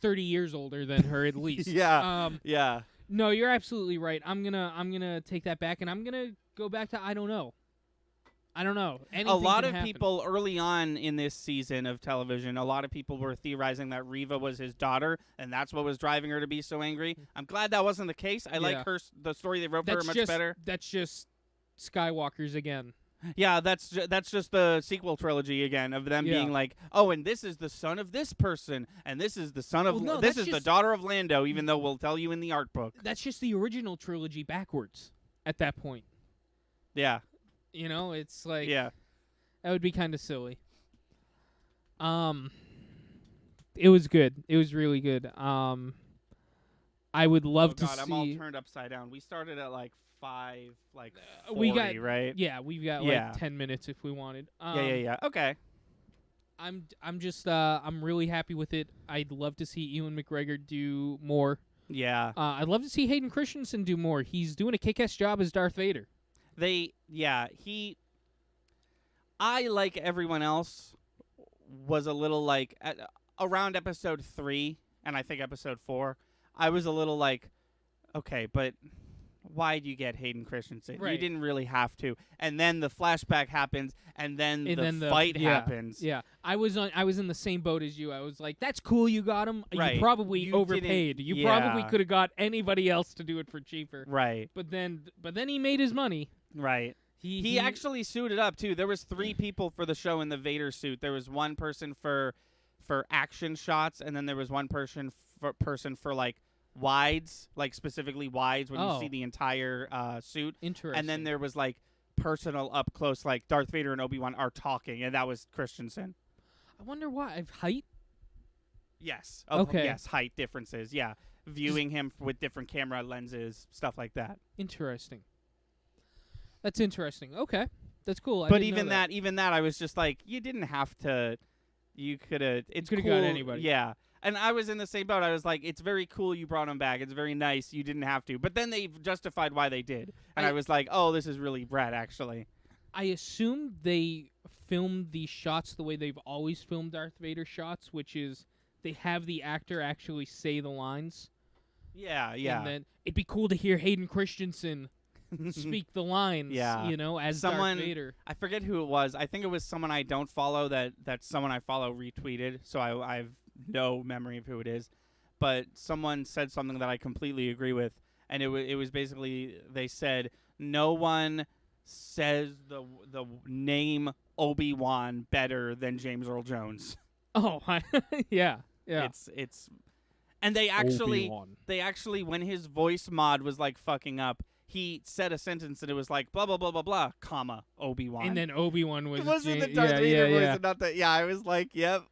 30 years older than her at least. Yeah. Yeah. No, you're absolutely right. I'm gonna take that back, and I'm gonna go back to I don't know. I don't know. A Anything lot can of happen. people early on in this season of television, a lot of people were theorizing that Reva was his daughter, and that's what was driving her to be so angry. I'm glad that wasn't the case. I like the story they wrote for her much better. That's just Skywalkers again. Yeah, that's just the sequel trilogy again of them being like, oh, and this is the son of this person, and this is the son of this is the daughter of Lando, even though we'll tell you in the art book. That's just the original trilogy backwards at that point. Yeah. You know, it's like that would be kind of silly. It was good. It was really good. I would love to see. I'm all turned upside down. We started at like 5:40, we got right? Yeah, we've got like 10 minutes if we wanted. Yeah. Okay. I'm just I'm really happy with it. I'd love to see Ewan McGregor do more. Yeah. I'd love to see Hayden Christensen do more. He's doing a kick-ass job as Darth Vader. I, like everyone else, was a little like, around episode 3, and I think episode 4, I was a little like, okay, but why'd you get Hayden Christensen? Right. You didn't really have to. And then the flashback happens, and then the fight happens. Yeah, I was in the same boat as you. I was like, that's cool, you got him. Right. You probably overpaid. You probably could have got anybody else to do it for cheaper. Right. But then he made his money. Right. He actually suited up too. There was 3 people for the show in the Vader suit. There was one person for action shots, and then there was one person for like wides, like specifically wides when you see the entire suit. Interesting. And then there was like personal up close, like Darth Vader and Obi-Wan are talking, and that was Christensen. I wonder why. Height? Yes. Okay. Yes, height differences. Yeah. Viewing him with different camera lenses, stuff like that. Interesting. That's interesting. Okay. That's cool. But even that, I was just like, you didn't have to. You could have. It's cool. Got anybody. Yeah. And I was in the same boat. I was like, it's very cool you brought him back. It's very nice. You didn't have to. But then they justified why they did. And I was like, oh, this is really Brad, actually. I assume they filmed these shots the way they've always filmed Darth Vader shots, which is they have the actor actually say the lines. Yeah. And then it'd be cool to hear Hayden Christensen speak the lines, as Darth Vader. I forget who it was. I think it was someone I don't follow that someone I follow retweeted, so I've no memory of who it is. But someone said something that I completely agree with, and it was basically they said no one says the name Obi-Wan better than James Earl Jones. Oh, yeah. It's and they actually when his voice mod was like fucking up, he said a sentence and it was like blah blah blah blah blah, comma Obi-Wan. And then Obi-Wan was it wasn't the Darth Vader voice and not the I was like, yep.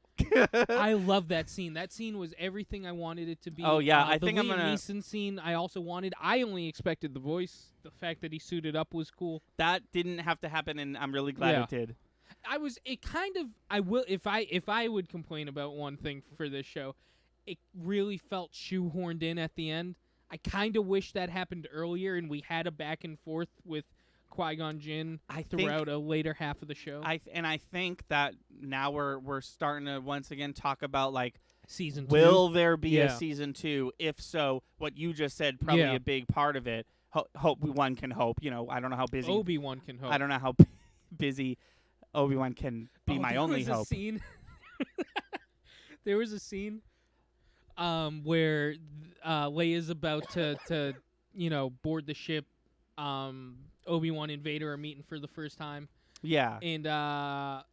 I love that scene. That scene was everything I wanted it to be. Oh yeah, I the think Liam I'm gonna. Neeson scene I also wanted. I only expected the voice. The fact that he suited up was cool. That didn't have to happen, and I'm really glad it did. I will if I would complain about one thing for this show, it really felt shoehorned in at the end. I kind of wish that happened earlier and we had a back and forth with Qui-Gon Jinn throughout a later half of the show. I think that now we're starting to once again talk about like season 2. Will there be a season 2? If so, what you just said probably a big part of it. Hope one can hope. I don't know how busy Obi-Wan can hope. I don't know how busy Obi-Wan can be. My only hope. There was a scene where Leia's about to board the ship. Obi-Wan and Vader are meeting for the first time. Yeah. And the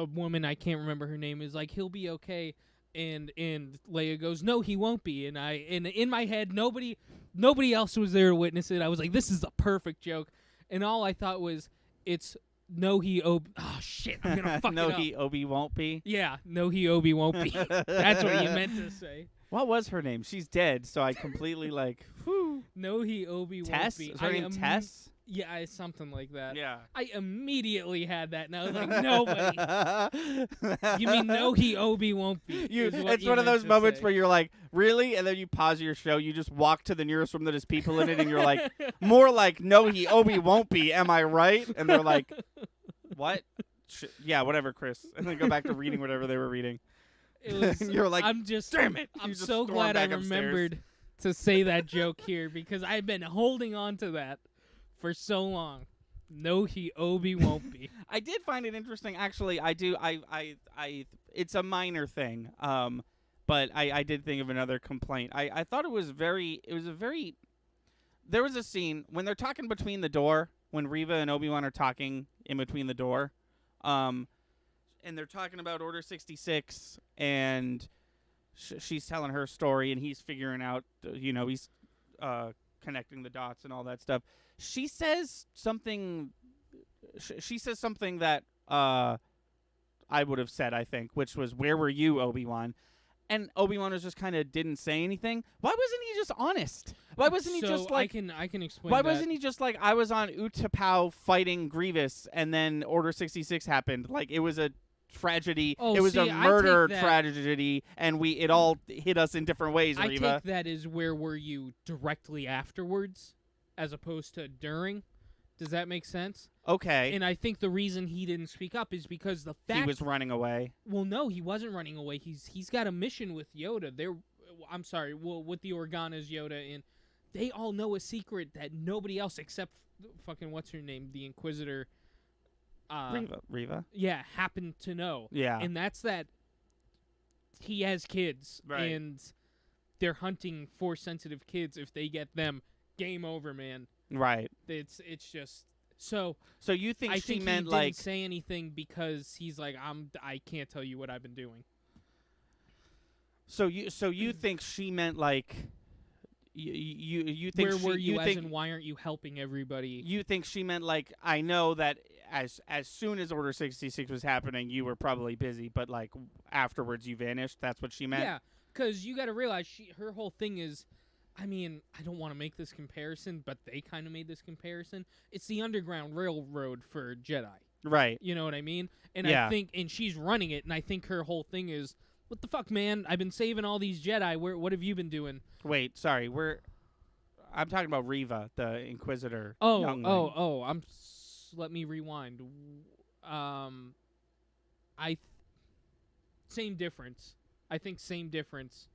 woman, I can't remember her name, is like, he'll be okay. And Leia goes, no, he won't be. And in my head, nobody else was there to witness it. I was like, this is a perfect joke. And all I thought was, it's no, he oh shit, I'm gonna fuck no, it up. he Obi won't be. Yeah, no, he Obi won't be. That's what you meant to say. What was her name? She's dead, so I completely like. Whew. No, he Obi won't Tess? be. Is her name Tess? Yeah, it's something like that. Yeah. I immediately had that, and I was like, nobody. You mean no, he Obi won't be? It's one of those moments where you're like, really? And then you pause your show, you just walk to the nearest room that has people in it, and you're like, more like, no, he Obi won't be. Am I right? And they're like, what? Yeah, whatever, Chris. And then go back to reading whatever they were reading. It was, you're like, damn it! I'm so glad I remembered to say that joke here because I've been holding on to that for so long. No, Obi won't be. I did find it interesting. Actually, I do. It's a minor thing. But I did think of another complaint. I thought it was there was a scene when they're talking between the door, when Reva and Obi-Wan are talking in between the door, and they're talking about Order 66, and she's telling her story, and he's figuring out, he's connecting the dots and all that stuff. She says something that I would have said, I think, which was, "Where were you, Obi-Wan?" And Obi-Wan was just kind of didn't say anything. Why wasn't he just honest? Why wasn't he just like... I can explain Why that. wasn't he just like, "I was on Utapau fighting Grievous, and then Order 66 happened"? Like, it was a tragedy. It was a murder tragedy, and it all hit us in different ways, Reva. I take that as "where were you" directly afterwards, as opposed to during. Does that make sense? Okay. And I think the reason he didn't speak up is because the fact... He was running away. Well, no, he wasn't running away. He's got a mission with Yoda. With the Organa's Yoda, and they all know a secret that nobody else except fucking what's her name, the Inquisitor. Reva. Yeah, happened to know. Yeah. And that's that he has kids, right, and they're hunting for sensitive kids. If they get them, game over, man. Right. It's just so. So you think she meant he didn't say anything because he's like, I can't tell you what I've been doing. So you think she meant like you think where were you, as in why aren't you helping everybody? You think she meant like, I know that as soon as Order 66 was happening, you were probably busy, but like afterwards you vanished. That's what she meant. Yeah, because you got to realize her whole thing is. I mean, I don't want to make this comparison, but they kind of made this comparison. It's the Underground Railroad for Jedi. Right. You know what I mean? And yeah. I think, and she's running it, and I think her whole thing is, what the fuck, man? I've been saving all these Jedi. What have you been doing? Wait, sorry. I'm talking about Reva, the Inquisitor. Let me rewind. Same difference. I think same difference.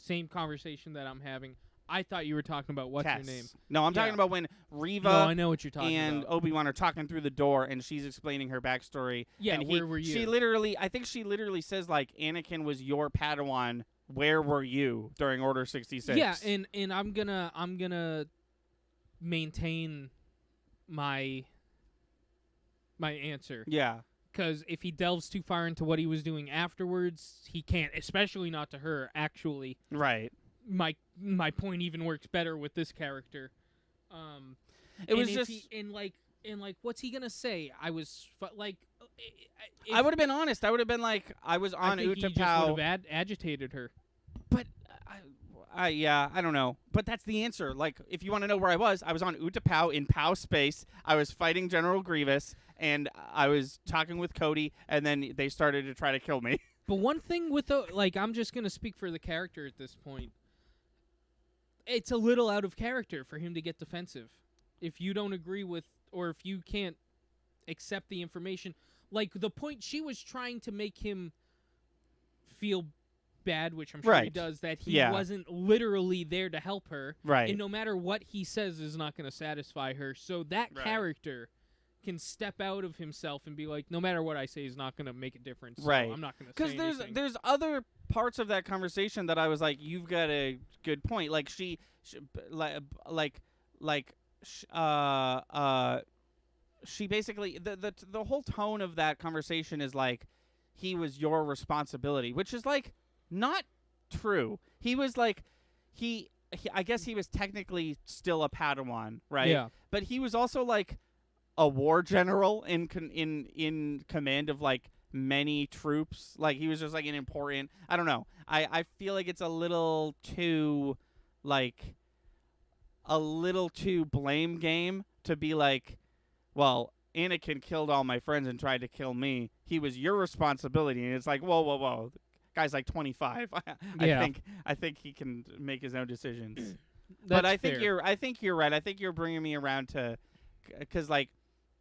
Same conversation that I'm having. I thought you were talking about what's her name. No, I'm talking about when Reva I know what you're talking and about. Obi-Wan are talking through the door, and she's explaining her backstory. Yeah, and where were you? I think she literally says, like, "Anakin was your Padawan. Where were you during Order 66?" Yeah, and I'm gonna maintain my answer. Yeah. Because if he delves too far into what he was doing afterwards, he can't, especially not to her, actually. Right. My point even works better with this character. It was just... what's he going to say? I was, like... I would have been honest. I would have been like, I was on Utapau. He just would have agitated her. But... I don't know. But that's the answer. Like, if you want to know where I was on Utapau in Pau space. I was fighting General Grievous, and I was talking with Cody, and then they started to try to kill me. But one thing with I'm just going to speak for the character at this point. It's a little out of character for him to get defensive. If you don't agree with, or if you can't accept the information. Like, the point she was trying to make him feel bad, which I'm sure he does, that he wasn't literally there to help her. Right. And no matter what he says is not going to satisfy her. So that character can step out of himself and be like, no matter what I say is not going to make a difference. Right. So I'm not going to say anything. Because there's other parts of that conversation that I was like, you've got a good point. Like she basically the whole tone of that conversation is like, he was your responsibility, which is like not true. He was like I guess he was technically still a Padawan, right? Yeah. But he was also like a war general in command of like many troops. Like he was just like an important, I don't know. I feel like it's a little too blame game to be like, well, Anakin killed all my friends and tried to kill me. He was your responsibility. And it's like, whoa. Guy's like 25. I think he can make his own decisions. But I think you're right. I think you're bringing me around to, because like,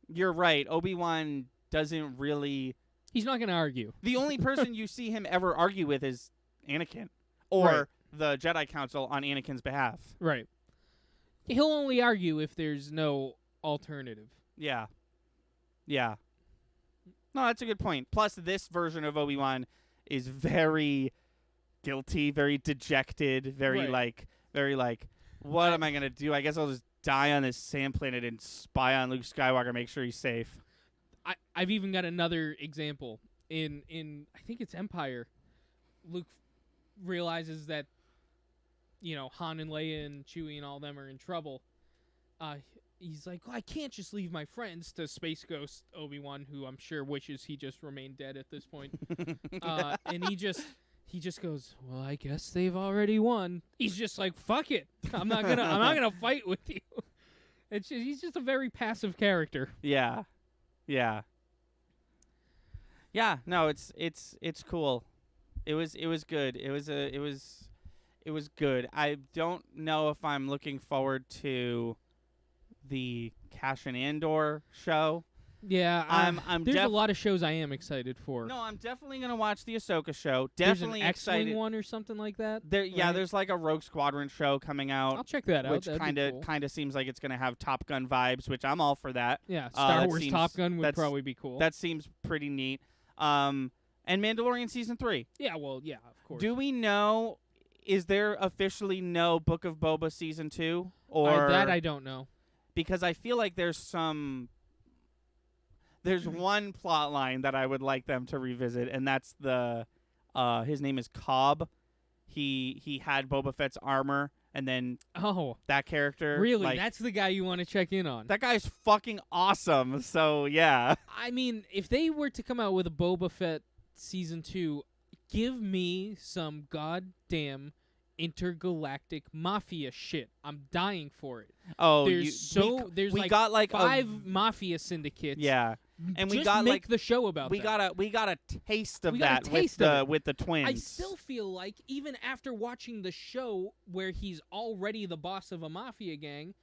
you're right. Obi-Wan doesn't really. He's not going to argue. The only person you see him ever argue with is Anakin or the Jedi Council on Anakin's behalf. Right. He'll only argue if there's no alternative. Yeah. Yeah. No, that's a good point. Plus, this version of Obi-Wan is very guilty, very dejected, very what am I going to do? I guess I'll just die on this sand planet and spy on Luke Skywalker, make sure he's safe. I've even got another example. In I think it's Empire, Luke realizes that, Han and Leia and Chewie and all them are in trouble. He's like, I can't just leave my friends to Space Ghost Obi-Wan, who I'm sure wishes he just remained dead at this point. And he just goes, well, I guess they've already won. He's just like, fuck it, I'm not gonna fight with you. He's just a very passive character. Yeah. No, it's cool. It was good. It was good. I don't know if I'm looking forward to the Cassian Andor show. Yeah, there's a lot of shows I am excited for. No, I'm definitely gonna watch the Ahsoka show. There's Definitely an X-Wing excited. one or something like that. There's like a Rogue Squadron show coming out. I'll check that out. Which kind of seems like it's gonna have Top Gun vibes, which I'm all for that. Yeah, Star Wars Top Gun would probably be cool. That seems pretty neat. And Mandalorian season 3. Yeah, well, yeah, of course. Do we know? Is there officially no Book of Boba season 2? Or that I don't know. Because I feel like there's one plot line that I would like them to revisit, and that's his name is Cobb. He had Boba Fett's armor, and then that character. Really? That's the guy you want to check in on. That guy's fucking awesome. So yeah. I mean, if they were to come out with a Boba Fett season 2, give me some goddamn intergalactic mafia shit. I'm dying for it. Oh, there's we got like 5 mafia syndicates. Yeah, and we got the show about. We got a taste of with the twins. I still feel like even after watching the show where he's already the boss of a mafia gang,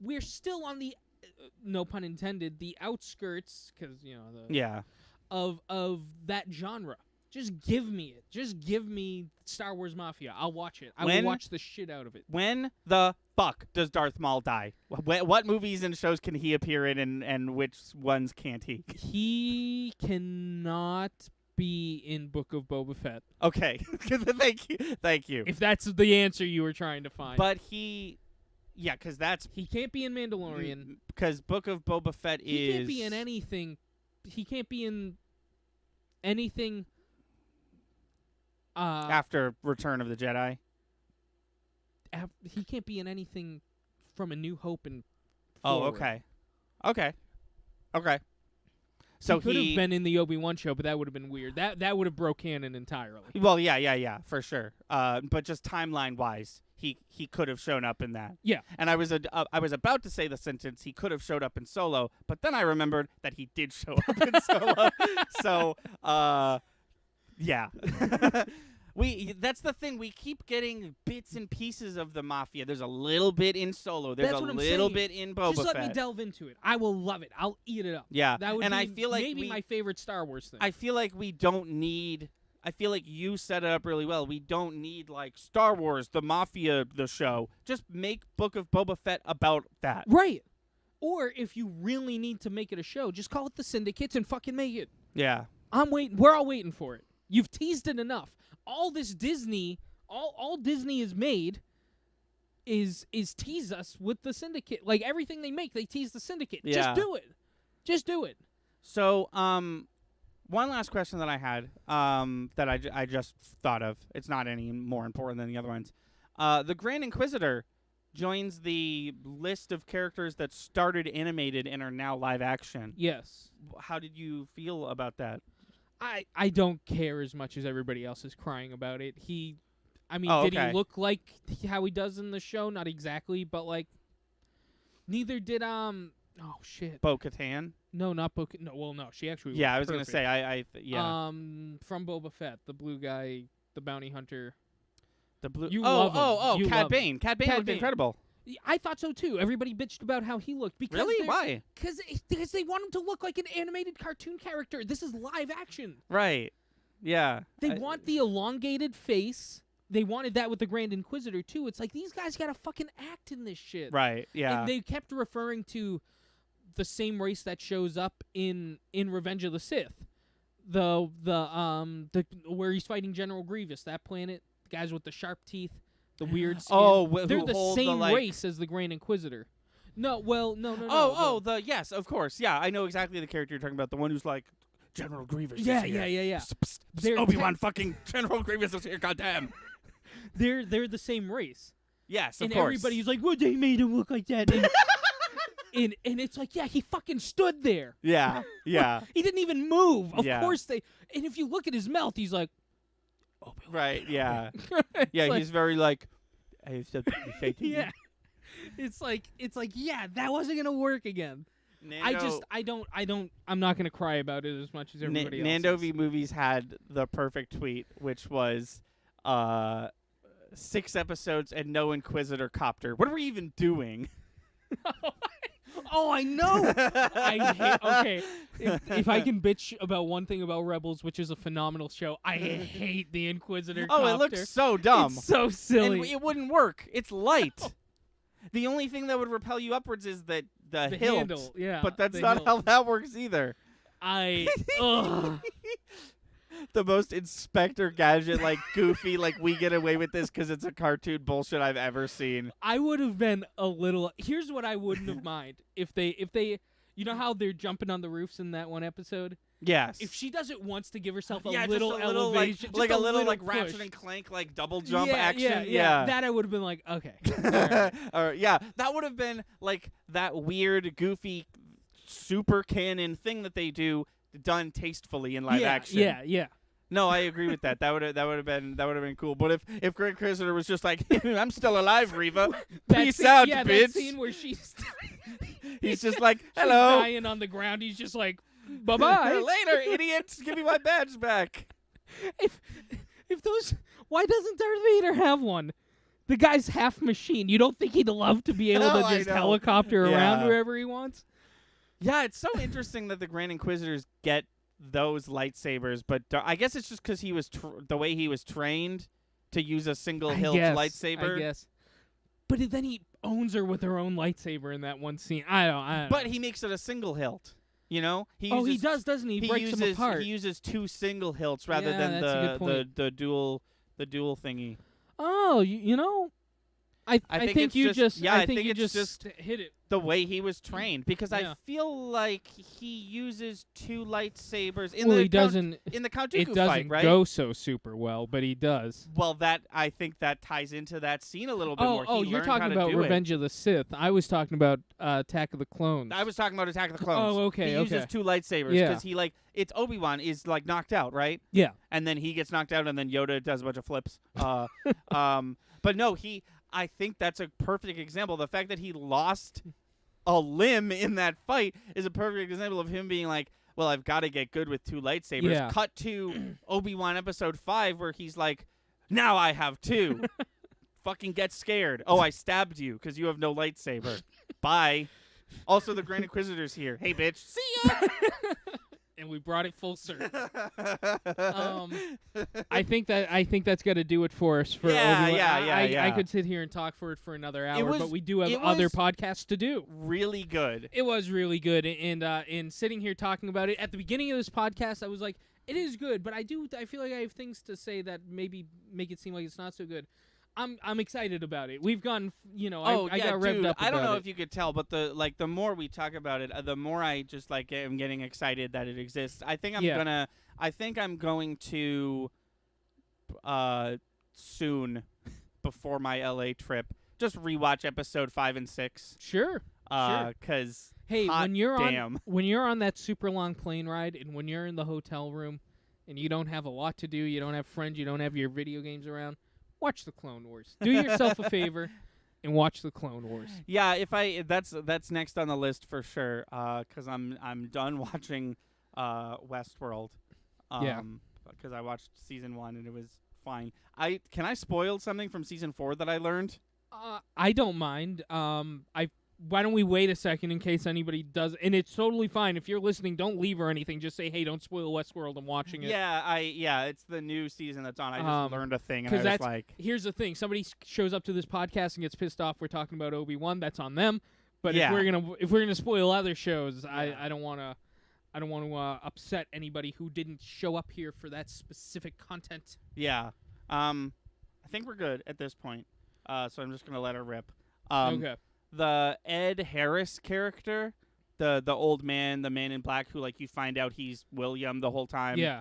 we're still on the no pun intended, the outskirts, because of that genre. Just give me it. Just give me Star Wars Mafia. I'll watch it. I will watch the shit out of it. When the fuck does Darth Maul die? What movies and shows can he appear in, and which ones can't he? He cannot be in Book of Boba Fett. Okay. Thank you. If that's the answer you were trying to find. But because that's... He can't be in Mandalorian. Because Book of Boba Fett He can't be in anything. He can't be in anything... after Return of the Jedi? He can't be in anything from A New Hope and forward. Okay. So he could have been in the Obi-Wan show, but that would have been weird. That would have broke canon entirely. Well, yeah, for sure. But just timeline-wise, he could have shown up in that. Yeah. And I was about to say the sentence, he could have showed up in Solo, but then I remembered that he did show up in Solo. So, yeah. That's the thing. We keep getting bits and pieces of the Mafia. There's a little bit in Solo. There's a little bit in Boba Fett. Just let me delve into it. I will love it. I'll eat it up. Yeah. That would and be I feel like maybe my favorite Star Wars thing. I feel like we don't need... I feel like you set it up really well. We don't need, like, Star Wars, the Mafia, the show. Just make Book of Boba Fett about that. Right. Or if you really need to make it a show, just call it The Syndicates and fucking make it. Yeah. I'm waiting. We're all waiting for it. You've teased it enough. All this Disney, all Disney has made is tease us with the Syndicate. Like, everything they make, they tease the Syndicate. Yeah. Just do it. Just do it. So, one last question that I had that I just thought of. It's not any more important than the other ones. The Grand Inquisitor joins the list of characters that started animated and are now live action. Yes. How did you feel about that? I don't care as much as everybody else is crying about it. Did he look like how he does in the show? Not exactly, but like, neither did Bo-Katan? No, not Bo-Katan. No, well, no, she actually. Yeah, I was perfect. gonna say from Boba Fett, the blue guy, the bounty hunter. The blue. You love him. You Cad love Bane. Cad Bane looked incredible. I thought so too. Everybody bitched about how he looked. Because really? Why? Because they want him to look like an animated cartoon character. This is live action. Right. Yeah. They want the elongated face. They wanted that with the Grand Inquisitor too. It's like, these guys gotta fucking act in this shit. Right. Yeah. And they kept referring to the same race that shows up in Revenge of the Sith. The where he's fighting General Grievous, that planet, the guys with the sharp teeth, the weird skin. They're the same race as the Grand Inquisitor. No, no. Yes, of course. Yeah, I know exactly the character you're talking about. The one who's like, General Grievous yeah, is here. Yeah. Psst, Obi-Wan fucking General Grievous is here, goddamn. They're the same race. Yes, of and course. Everybody's like, well, they made him look like that. And it's like, yeah, he fucking stood there. Yeah. He didn't even move. Of Yeah. course they. And if you look at his mouth, he's like, Obi-Wan. Right, yeah. Yeah, he's very like, I have something to say to you. Yeah. It's like, yeah, that wasn't gonna work again. I'm not gonna cry about it as much as everybody else. Nandovi Movies had the perfect tweet, which was 6 episodes and no Inquisitor copter. What are we even doing? Oh, I know. Okay, if I can bitch about one thing about Rebels, which is a phenomenal show, I hate the Inquisitor copter. It looks so dumb. It's so silly. And it wouldn't work. It's light. The only thing that would repel you upwards is the hilt. Handle. Yeah, but that's not how that works either. Ugh. The most Inspector Gadget, like, goofy, like, we get away with this because it's a cartoon bullshit I've ever seen. I would have been a little... Here's what I wouldn't have mind. If they... You know how they're jumping on the roofs in that one episode? Yes. If she does it once to give herself a just little elevation... like a little push. Ratchet and Clank, like, double jump action. Yeah. That I would have been like, okay. All right. Yeah, that would have been, like, that weird, goofy, super canon thing that they do done tastefully in live action. Yeah. No, I agree with that. That would have been cool. But if Grand Inquisitor was just like, I'm still alive, Reva. Peace out, bitch. That scene where she's he's just like, hello. She's dying on the ground. He's just like, bye-bye. Later, idiots. Give me my badge back. If those, why doesn't Darth Vader have one? The guy's half machine. You don't think he'd love to be able to just helicopter around wherever he wants? Yeah, it's so interesting that the Grand Inquisitors get those lightsabers, but I guess it's just because he was the way he was trained to use a single hilt lightsaber. I guess. But then he owns her with her own lightsaber in that one scene. I don't But he makes it a single hilt. You know? He does, doesn't he? He breaks them apart. He uses 2 single hilts rather than the dual thingy. Oh, you know, I think you just hit it. The way he was trained, because I feel like he uses 2 lightsabers in the Count Dooku fight, right? It doesn't go so super well, but he does. Well, I think that ties into that scene a little bit more. You're talking about Revenge of the Sith. I was talking about Attack of the Clones. I was talking about Attack of the Clones. Oh, okay. He uses 2 lightsabers because he it's Obi-Wan is like knocked out, right? Yeah. And then he gets knocked out, and then Yoda does a bunch of flips. But no, I think that's a perfect example. The fact that he lost a limb in that fight is a perfect example of him being like, well, I've got to get good with 2 lightsabers. Yeah. Cut to Obi-Wan episode 5 where he's like, now I have 2. Fucking get scared. Oh, I stabbed you because you have no lightsaber. Bye. Also, the Grand Inquisitor's here. Hey, bitch. See ya! And we brought it full circle. I think that's got to do it for us for Obi-Wan. Yeah. I could sit here and talk for another hour, but we do have other podcasts to do. Really good. It was really good, and in sitting here talking about it at the beginning of this podcast, I was like, it is good, but I feel like I have things to say that maybe make it seem like it's not so good. I'm excited about it. We've gone, I got revved up. I don't know if you could tell, but the more we talk about it, the more I just am getting excited that it exists. I think I'm going to soon before my LA trip just rewatch episode 5 and 6. Sure. Because when you're on that super long plane ride and when you're in the hotel room and you don't have a lot to do, you don't have friends, you don't have your video games around. Watch the Clone Wars. Do yourself a favor and watch the Clone Wars. Yeah, that's next on the list for sure. Because I'm done watching Westworld. Because I watched season 1 and it was fine. Can I spoil something from season 4 that I learned? I don't mind. Why don't we wait a second in case anybody does? And it's totally fine. If you're listening, don't leave or anything. Just say, hey, don't spoil Westworld. I'm watching it. Yeah, it's the new season that's on. I just learned a thing, and I was like... Here's the thing. Somebody shows up to this podcast and gets pissed off we're talking about Obi-Wan. That's on them. But Yeah. if we're gonna spoil other shows, I don't want to upset anybody who didn't show up here for that specific content. Yeah. I think we're good at this point. So I'm just gonna let her rip. Okay. The Ed Harris character, the old man, the man in black, who like you find out he's William the whole time. Yeah.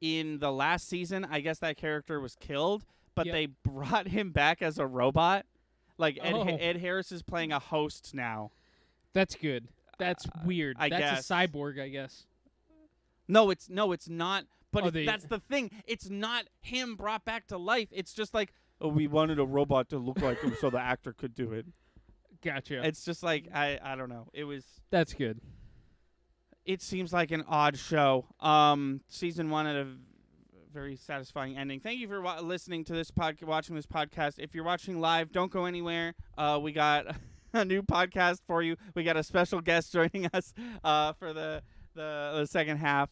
In the last season, I guess that character was killed, but Yep. they brought him back as a robot. Like Oh. Ed Harris is playing a host now. That's good. That's weird. I That's guess. a cyborg, I guess. No, it's not. But Oh, that's the thing. It's not him brought back to life. It's just like, oh, we wanted a robot to look like him so the actor could do it. Gotcha. It's just like I don't know. That's good. It seems like an odd show. Season 1 had a very satisfying ending. Thank you for listening to this watching this podcast. If you're watching live, don't go anywhere. We got a new podcast for you. We got a special guest joining us for the second half.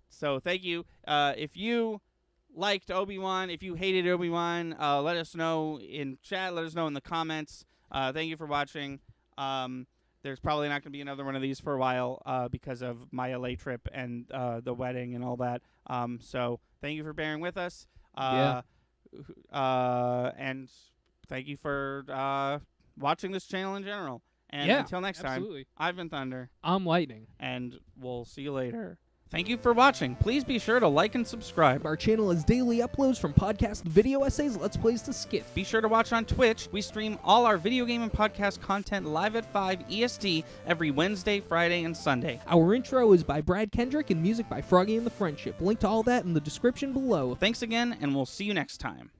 So thank you. If you liked Obi-Wan, if you hated Obi-Wan, let us know in chat. Let us know in the comments. Thank you for watching. There's probably not going to be another one of these for a while because of my LA trip and the wedding and all that. So thank you for bearing with us. And thank you for watching this channel in general. And until next time, I've been Thunder. I'm Lightning. And we'll see you later. Thank you for watching. Please be sure to like and subscribe. Our channel has daily uploads from podcast video essays, Let's Plays to skits. Be sure to watch on Twitch. We stream all our video game and podcast content live at 5 EST every Wednesday, Friday, and Sunday. Our intro is by Brad Kendrick and music by Froggy and the Friendship. Link to all that in the description below. Thanks again, and we'll see you next time.